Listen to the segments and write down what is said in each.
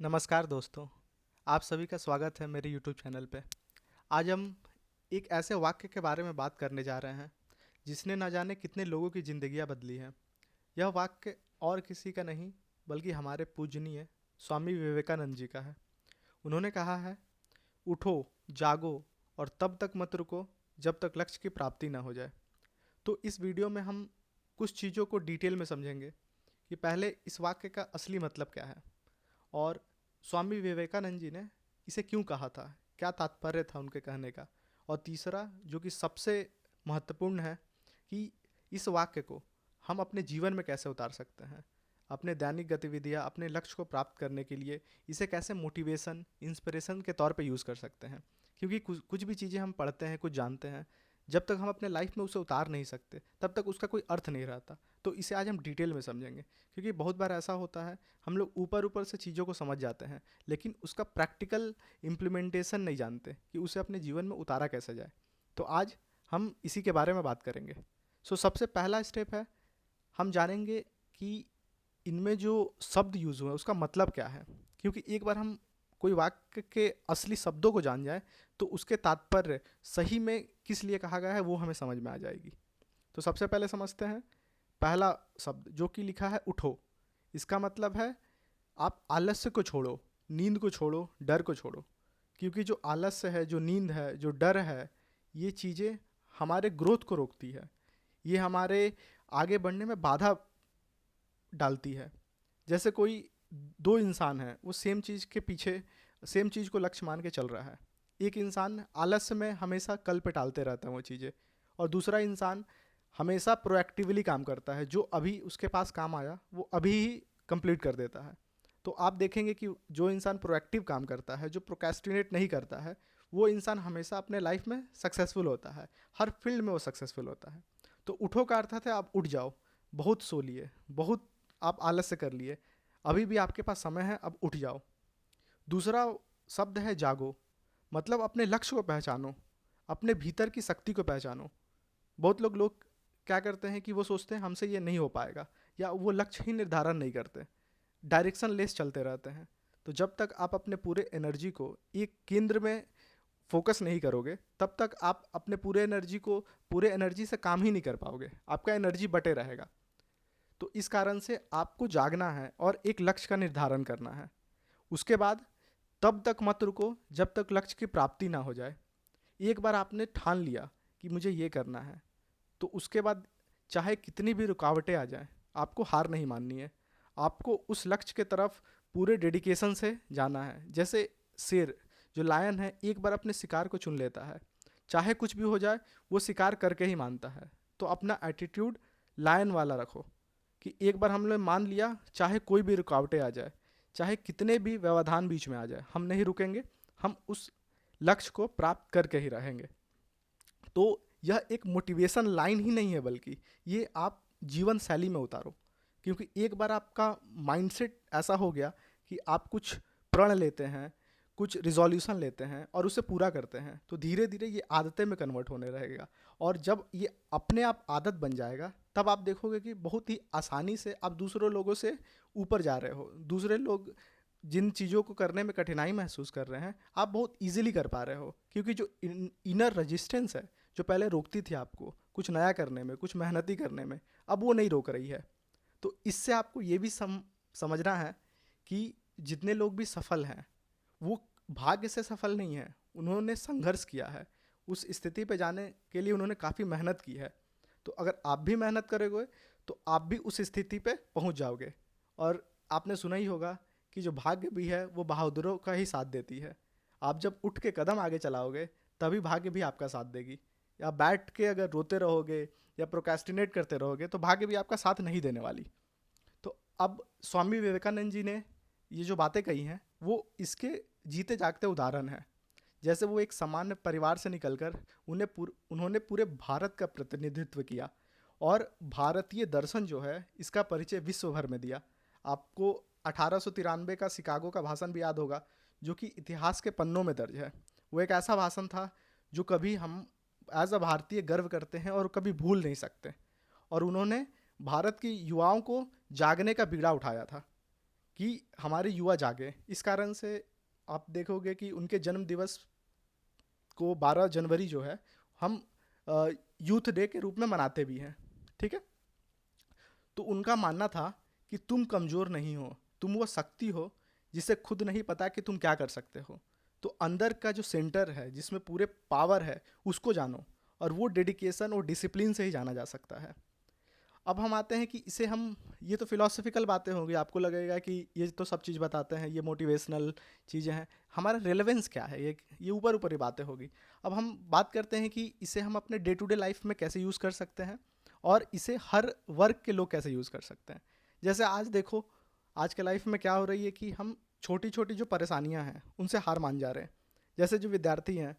नमस्कार दोस्तों, आप सभी का स्वागत है मेरे YouTube चैनल पे। आज हम एक ऐसे वाक्य के बारे में बात करने जा रहे हैं, जिसने ना जाने कितने लोगों की ज़िंदगियाँ बदली हैं। यह वाक्य और किसी का नहीं, बल्कि हमारे पूजनीय स्वामी विवेकानंद जी का है। उन्होंने कहा है, उठो, जागो और तब तक मत रुको, जब तक लक्ष्य की प्राप्ति ना हो जाए। तो इस वीडियो में हम कुछ चीज़ों को डिटेल में समझेंगे कि पहले इस वाक्य का असली मतलब क्या है और स्वामी विवेकानंद जी ने इसे क्यों कहा था, क्या तात्पर्य था उनके कहने का। और तीसरा जो कि सबसे महत्वपूर्ण है कि इस वाक्य को हम अपने जीवन में कैसे उतार सकते हैं, अपने दैनिक गतिविधियाँ अपने लक्ष्य को प्राप्त करने के लिए इसे कैसे मोटिवेशन इंस्पिरेशन के तौर पे यूज़ कर सकते हैं। क्योंकि कुछ कुछ भी चीज़ें हम पढ़ते हैं, कुछ जानते हैं, जब तक हम अपने लाइफ में उसे उतार नहीं सकते तब तक उसका कोई अर्थ नहीं रहता। तो इसे आज हम डिटेल में समझेंगे, क्योंकि बहुत बार ऐसा होता है हम लोग ऊपर ऊपर से चीज़ों को समझ जाते हैं, लेकिन उसका प्रैक्टिकल इम्प्लीमेंटेशन नहीं जानते कि उसे अपने जीवन में उतारा कैसे जाए। तो आज हम इसी के बारे में बात करेंगे। सबसे पहला स्टेप है, हम जानेंगे कि इनमें जो शब्द यूज़ हुए हैं उसका मतलब क्या है। क्योंकि एक बार हम कोई वाक्य के असली शब्दों को जान जाए तो उसके तात्पर्य सही में किस लिए कहा गया है वो हमें समझ में आ जाएगी। तो सबसे पहले समझते हैं पहला शब्द जो कि लिखा है उठो। इसका मतलब है आप आलस्य को छोड़ो, नींद को छोड़ो, डर को छोड़ो। क्योंकि जो आलस्य है, जो नींद है, जो डर है, ये चीज़ें हमारे ग्रोथ को रोकती है। ये हमारे आगे बढ़ने में बाधा डालती है। जैसे कोई दो इंसान हैं, वो सेम चीज़ के पीछे सेम चीज़ को लक्ष्य मान के चल रहा है। एक इंसान आलस्य में हमेशा कल पे टालते रहता है वो चीज़ें, और दूसरा इंसान हमेशा प्रोएक्टिवली काम करता है। जो अभी उसके पास काम आया वो अभी ही कंप्लीट कर देता है। तो आप देखेंगे कि जो इंसान प्रोएक्टिव काम करता है, जो प्रोक्रेस्टिनेट नहीं करता है, वो इंसान हमेशा अपने लाइफ में सक्सेसफुल होता है। हर फील्ड में वो सक्सेसफुल होता है। तो उठो का अर्थ है आप उठ जाओ, बहुत सो लिए, बहुत आप आलस्य कर लिए, अभी भी आपके पास समय है, अब उठ जाओ। दूसरा शब्द है जागो। मतलब अपने लक्ष्य को पहचानो, अपने भीतर की शक्ति को पहचानो। बहुत लोग क्या करते हैं कि वो सोचते हैं हमसे ये नहीं हो पाएगा, या वो लक्ष्य ही निर्धारण नहीं करते, डायरेक्शन लेस चलते रहते हैं। तो जब तक आप अपने पूरे एनर्जी को एक केंद्र में फोकस नहीं करोगे, तब तक आप अपने पूरे एनर्जी से काम ही नहीं कर पाओगे, आपका एनर्जी बटे रहेगा। तो इस कारण से आपको जागना है और एक लक्ष्य का निर्धारण करना है। उसके बाद तब तक मत रुको जब तक लक्ष्य की प्राप्ति ना हो जाए। एक बार आपने ठान लिया कि मुझे ये करना है, तो उसके बाद चाहे कितनी भी रुकावटें आ जाएं, आपको हार नहीं माननी है। आपको उस लक्ष्य की तरफ पूरे डेडिकेशन से जाना है। जैसे शेर, जो लायन है, एक बार अपने शिकार को चुन लेता है, चाहे कुछ भी हो जाए वो शिकार करके ही मानता है। तो अपना एटीट्यूड लायन वाला रखो कि एक बार हमने मान लिया, चाहे कोई भी रुकावटें आ जाए, चाहे कितने भी व्यवधान बीच में आ जाए, हम नहीं रुकेंगे, हम उस लक्ष्य को प्राप्त करके ही रहेंगे। तो यह एक मोटिवेशन लाइन ही नहीं है, बल्कि ये आप जीवन शैली में उतारो। क्योंकि एक बार आपका माइंडसेट ऐसा हो गया कि आप कुछ प्रण लेते हैं, कुछ रिजोल्यूशन लेते हैं और उसे पूरा करते हैं, तो धीरे धीरे ये आदतें में कन्वर्ट होने रहेगा। और जब ये अपने आप आदत बन जाएगा, तब आप देखोगे कि बहुत ही आसानी से आप दूसरों लोगों से ऊपर जा रहे हो। दूसरे लोग जिन चीज़ों को करने में कठिनाई महसूस कर रहे हैं, आप बहुत इजीली कर पा रहे हो। क्योंकि जो इनर रेजिस्टेंस है, जो पहले रोकती थी आपको कुछ नया करने में, कुछ मेहनती करने में, अब वो नहीं रोक रही है। तो इससे आपको ये भी समझना है कि जितने लोग भी सफल हैं, वो भाग्य से सफल नहीं है, उन्होंने संघर्ष किया है। उस स्थिति पे जाने के लिए उन्होंने काफ़ी मेहनत की है। तो अगर आप भी मेहनत करोगे तो आप भी उस स्थिति पे पहुंच जाओगे। और आपने सुना ही होगा कि जो भाग्य भी है वो बहादुरों का ही साथ देती है। आप जब उठ के कदम आगे चलाओगे, तभी भाग्य भी आपका साथ देगी। या बैठ के अगर रोते रहोगे या प्रोक्रेस्टिनेट करते रहोगे, तो भाग्य भी आपका साथ नहीं देने वाली। तो अब स्वामी विवेकानंद जी ने ये जो बातें कही हैं, वो इसके जीते जागते उदाहरण हैं। जैसे वो एक सामान्य परिवार से निकलकर उन्होंने पूरे भारत का प्रतिनिधित्व किया, और भारतीय दर्शन जो है इसका परिचय विश्व भर में दिया। आपको 1893 का शिकागो का भाषण भी याद होगा, जो कि इतिहास के पन्नों में दर्ज है। वो एक ऐसा भाषण था जो कभी हम एज अ भारतीय गर्व करते हैं और कभी भूल नहीं सकते। और उन्होंने भारत की युवाओं को जागने का बीड़ा उठाया था कि हमारे युवा जागे। इस कारण से आप देखोगे कि उनके जन्म दिवस को 12 जनवरी जो है हम यूथ डे के रूप में मनाते भी हैं। ठीक है। तो उनका मानना था कि तुम कमज़ोर नहीं हो, तुम वो शक्ति हो जिसे खुद नहीं पता कि तुम क्या कर सकते हो। तो अंदर का जो सेंटर है जिसमें पूरे पावर है उसको जानो, और वो डेडिकेशन और डिसिप्लिन से ही जाना जा सकता है। अब हम आते हैं कि इसे हम, ये तो फिलोसफिकल बातें होंगी, आपको लगेगा कि ये तो सब चीज़ बताते हैं, ये मोटिवेशनल चीज़ें हैं, हमारा रेलेवेंस क्या है, ये ऊपर ऊपर ही बातें होगी। अब हम बात करते हैं कि इसे हम अपने डे टू डे लाइफ में कैसे यूज़ कर सकते हैं, और इसे हर वर्ग के लोग कैसे यूज़ कर सकते हैं। जैसे आज देखो, आज के लाइफ में क्या हो रही है कि हम छोटी छोटी जो परेशानियां हैं उनसे हार मान जा रहे हैं। जैसे जो विद्यार्थी हैं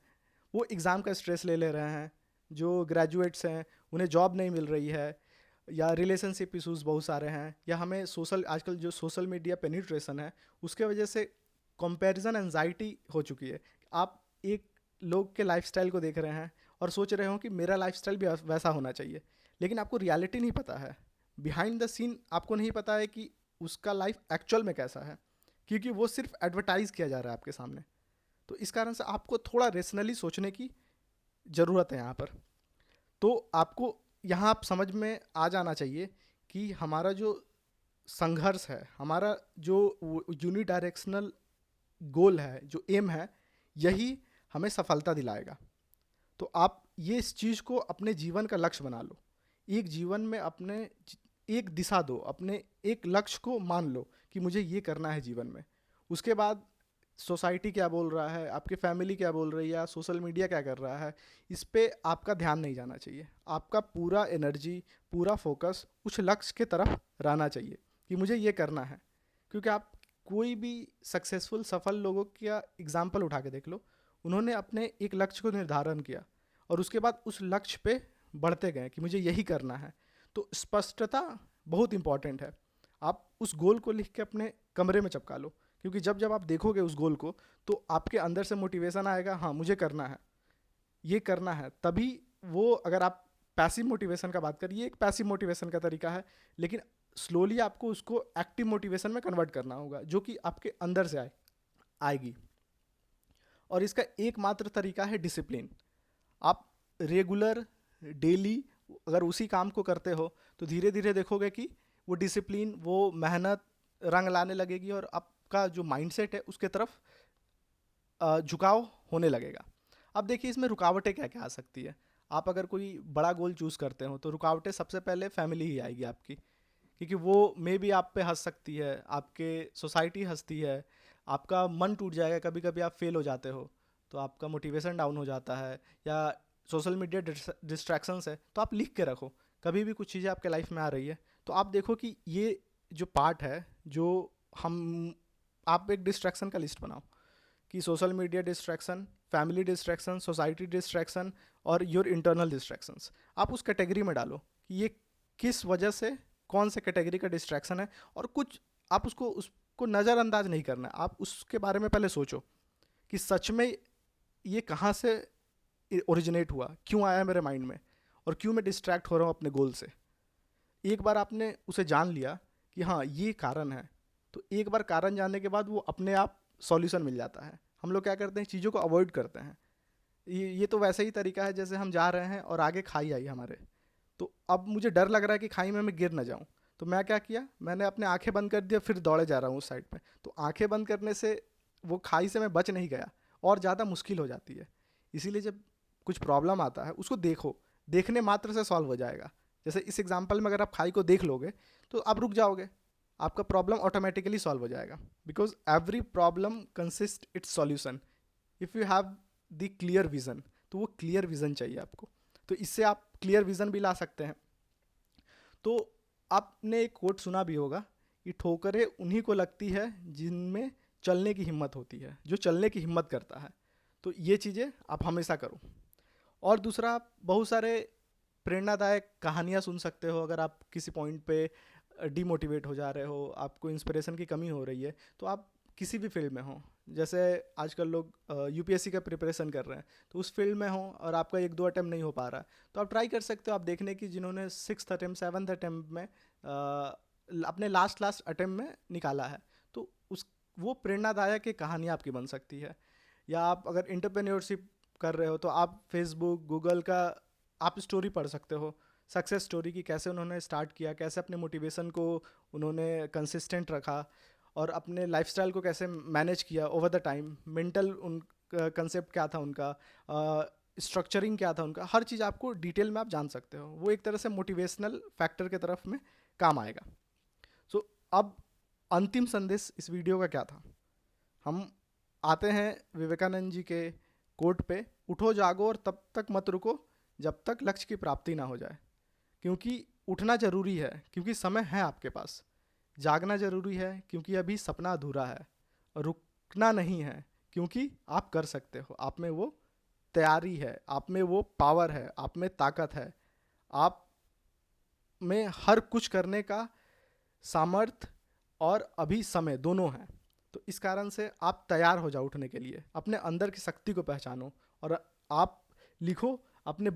वो एग्ज़ाम का स्ट्रेस ले ले रहे हैं, जो ग्रेजुएट्स हैं उन्हें जॉब नहीं मिल रही है, या रिलेशनशिप इश्यूज बहुत सारे हैं, या हमें सोशल, आजकल जो सोशल मीडिया पेनिट्रेशन है उसके वजह से कंपैरिजन एंजाइटी हो चुकी है। आप एक लोग के लाइफस्टाइल को देख रहे हैं और सोच रहे हो कि मेरा लाइफस्टाइल भी वैसा होना चाहिए, लेकिन आपको रियलिटी नहीं पता है, बिहाइंड द सीन आपको नहीं पता है कि उसका लाइफ एक्चुअल में कैसा है, क्योंकि वो सिर्फ एडवर्टाइज किया जा रहा है आपके सामने। तो इस कारण से आपको थोड़ा रेशनली सोचने की ज़रूरत है यहाँ पर। तो आपको यहाँ आप समझ में आ जाना चाहिए कि हमारा जो संघर्ष है, हमारा जो यूनिडायरेक्शनल गोल है, जो एम है, यही हमें सफलता दिलाएगा। तो आप ये इस चीज़ को अपने जीवन का लक्ष्य बना लो। एक जीवन में अपने एक दिशा दो, अपने एक लक्ष्य को मान लो कि मुझे ये करना है जीवन में। उसके बाद सोसाइटी क्या बोल रहा है, आपकी फैमिली क्या बोल रही है, या सोशल मीडिया क्या कर रहा है, इस पे आपका ध्यान नहीं जाना चाहिए। आपका पूरा एनर्जी, पूरा फोकस उस लक्ष्य के तरफ रहना चाहिए कि मुझे ये करना है। क्योंकि आप कोई भी सक्सेसफुल सफल लोगों का एग्जाम्पल उठा के देख लो, उन्होंने अपने एक लक्ष्य को निर्धारण किया और उसके बाद उस लक्ष्य पे बढ़ते गए कि मुझे यही करना है। तो स्पष्टता बहुत इंपॉर्टेंट है। आप उस गोल को लिख के अपने कमरे में चिपका लो, क्योंकि जब जब आप देखोगे उस गोल को तो आपके अंदर से मोटिवेशन आएगा, हाँ मुझे करना है, ये करना है। तभी वो, अगर आप पैसिव मोटिवेशन का बात करिए, एक पैसिव मोटिवेशन का तरीका है, लेकिन स्लोली आपको उसको एक्टिव मोटिवेशन में कन्वर्ट करना होगा, जो कि आपके अंदर से आएगी। और इसका एकमात्र तरीका है डिसिप्लिन। आप रेगुलर, डेली अगर उसी काम को करते हो तो धीरे धीरे देखोगे कि वो डिसिप्लिन, वो मेहनत रंग लाने लगेगी, और आपका जो माइंडसेट है उसके तरफ झुकाव होने लगेगा। अब देखिए इसमें रुकावटें क्या क्या आ सकती है। आप अगर कोई बड़ा गोल चूज़ करते हो तो रुकावटें सबसे पहले फैमिली ही आएगी आपकी, क्योंकि वो मे भी आप पे हंस सकती है, आपके सोसाइटी हंसती है, आपका मन टूट जाएगा, कभी कभी आप फेल हो जाते हो तो आपका मोटिवेशन डाउन हो जाता है, या सोशल मीडिया डिस्ट्रैक्शंस है। तो आप लिख के रखो, कभी भी कुछ चीज़ें आपके लाइफ में आ रही है तो आप देखो कि ये जो पार्ट है, जो हम, आप एक डिस्ट्रैक्शन का लिस्ट बनाओ कि social media distraction, family distraction, society distraction और योर इंटरनल डिस्ट्रैक्शंस। आप उस कैटेगरी में डालो कि ये किस वजह से, कौन से कैटेगरी का डिस्ट्रैक्शन है, और कुछ आप उसको नज़रअंदाज नहीं करना है। आप उसके बारे में पहले सोचो कि सच में ये कहाँ से ओरिजिनेट हुआ, क्यों आया मेरे माइंड में, और क्यों मैं डिस्ट्रैक्ट हो रहा हूँ अपने गोल से। एक बार आपने उसे जान लिया कि हाँ ये कारण है, तो एक बार कारण जानने के बाद वो अपने आप सॉल्यूशन मिल जाता है। हम लोग क्या करते हैं, चीज़ों को अवॉइड करते हैं। ये तो वैसा ही तरीका है जैसे हम जा रहे हैं और आगे खाई आई हमारे, तो अब मुझे डर लग रहा है कि खाई में मैं गिर ना जाऊं, तो मैं क्या किया, मैंने अपने आंखें बंद कर दिया, फिर दौड़े जा रहा हूँ उस साइड पे। तो आंखें बंद करने से वो खाई से मैं बच नहीं गया, और ज़्यादा मुश्किल हो जाती है। इसीलिए जब कुछ प्रॉब्लम आता है उसको देखो, देखने मात्र से सॉल्व हो जाएगा। जैसे इस एग्जाम्पल में अगर आप खाई को देख लोगे तो आप रुक जाओगे, आपका प्रॉब्लम ऑटोमेटिकली सॉल्व हो जाएगा, because every problem consist it's solution if you have the clear vision. तो वो क्लियर विजन चाहिए आपको, तो इससे आप क्लियर विजन भी ला सकते हैं। तो आपने एक कोट सुना भी होगा कि ठोकरें उन्हीं को लगती है जिनमें चलने की हिम्मत होती है, जो चलने की हिम्मत करता है। तो ये चीज़ें आप हमेशा करो। और दूसरा, आप बहुत सारे प्रेरणादायक कहानियाँ सुन सकते हो। अगर आप किसी पॉइंट पे डीमोटिवेट हो जा रहे हो, आपको इंस्पिरेशन की कमी हो रही है, तो आप किसी भी फील्ड में हो, जैसे आजकल लोग यूपीएससी का प्रिपरेशन कर रहे हैं, तो उस फील्ड में हो और आपका एक दो अटैम्प्ट नहीं हो पा रहा है, तो आप ट्राई कर सकते हो। आप देखने की जिन्होंने 6th अटैम्प्ट 7th अटैम्प्ट में अपने लास्ट अटैम्प्ट में निकाला है, वो प्रेरणादायक एक कहानी आपकी बन सकती है। या आप अगर एंटरप्रेन्योरशिप कर रहे हो तो आप फेसबुक गूगल का आप स्टोरी पढ़ सकते हो, सक्सेस स्टोरी की, कैसे उन्होंने स्टार्ट किया, कैसे अपने मोटिवेशन को उन्होंने कंसिस्टेंट रखा और अपने लाइफस्टाइल को कैसे मैनेज किया ओवर द टाइम, मेंटल उन कंसेप्ट क्या था उनका, स्ट्रक्चरिंग क्या था उनका, हर चीज़ आपको डिटेल में आप जान सकते हो। वो एक तरह से मोटिवेशनल फैक्टर के तरफ में काम आएगा। सो अब अंतिम संदेश इस वीडियो का क्या था? हम आते हैं विवेकानंद जी के कोट पे, उठो जागो और तब तक मत रुको जब तक लक्ष्य की प्राप्ति ना हो जाए। क्योंकि उठना जरूरी है क्योंकि समय है आपके पास, जागना जरूरी है क्योंकि अभी सपना अधूरा है, और रुकना नहीं है क्योंकि आप कर सकते हो, आप में वो तैयारी है, आप में वो पावर है, आप में ताकत है, आप में हर कुछ करने का सामर्थ्य और अभी समय दोनों हैं। तो इस कारण से आप तैयार हो जाओ उठने के लिए, अपने अंदर की शक्ति को पहचानो और आप लिखो, अपने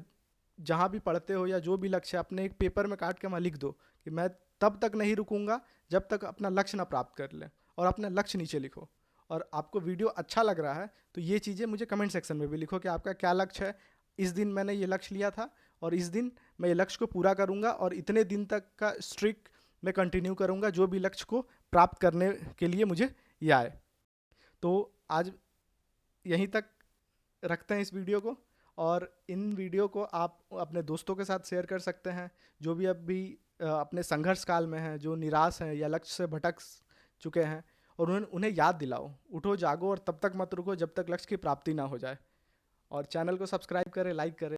जहाँ भी पढ़ते हो या जो भी लक्ष्य है अपने एक पेपर में काट के वहाँ लिख दो कि मैं तब तक नहीं रुकूंगा जब तक अपना लक्ष्य ना प्राप्त कर ले, और अपना लक्ष्य नीचे लिखो। और आपको वीडियो अच्छा लग रहा है तो ये चीज़ें मुझे कमेंट सेक्शन में भी लिखो कि आपका क्या लक्ष्य है। इस दिन मैंने ये लक्ष्य लिया था और इस दिन मैं ये लक्ष्य को पूरा करूँगा और इतने दिन तक का स्ट्रिक मैं कंटिन्यू करूँगा जो भी लक्ष्य को प्राप्त करने के लिए मुझे ये आए। तो आज यहीं तक रखते हैं इस वीडियो को, और इन वीडियो को आप अपने दोस्तों के साथ शेयर कर सकते हैं जो भी अभी अपने संघर्ष काल में हैं, जो निराश हैं या लक्ष्य से भटक चुके हैं, और उन्हें याद दिलाओ, उठो जागो और तब तक मत रुको जब तक लक्ष्य की प्राप्ति ना हो जाए। और चैनल को सब्सक्राइब करें, लाइक करें।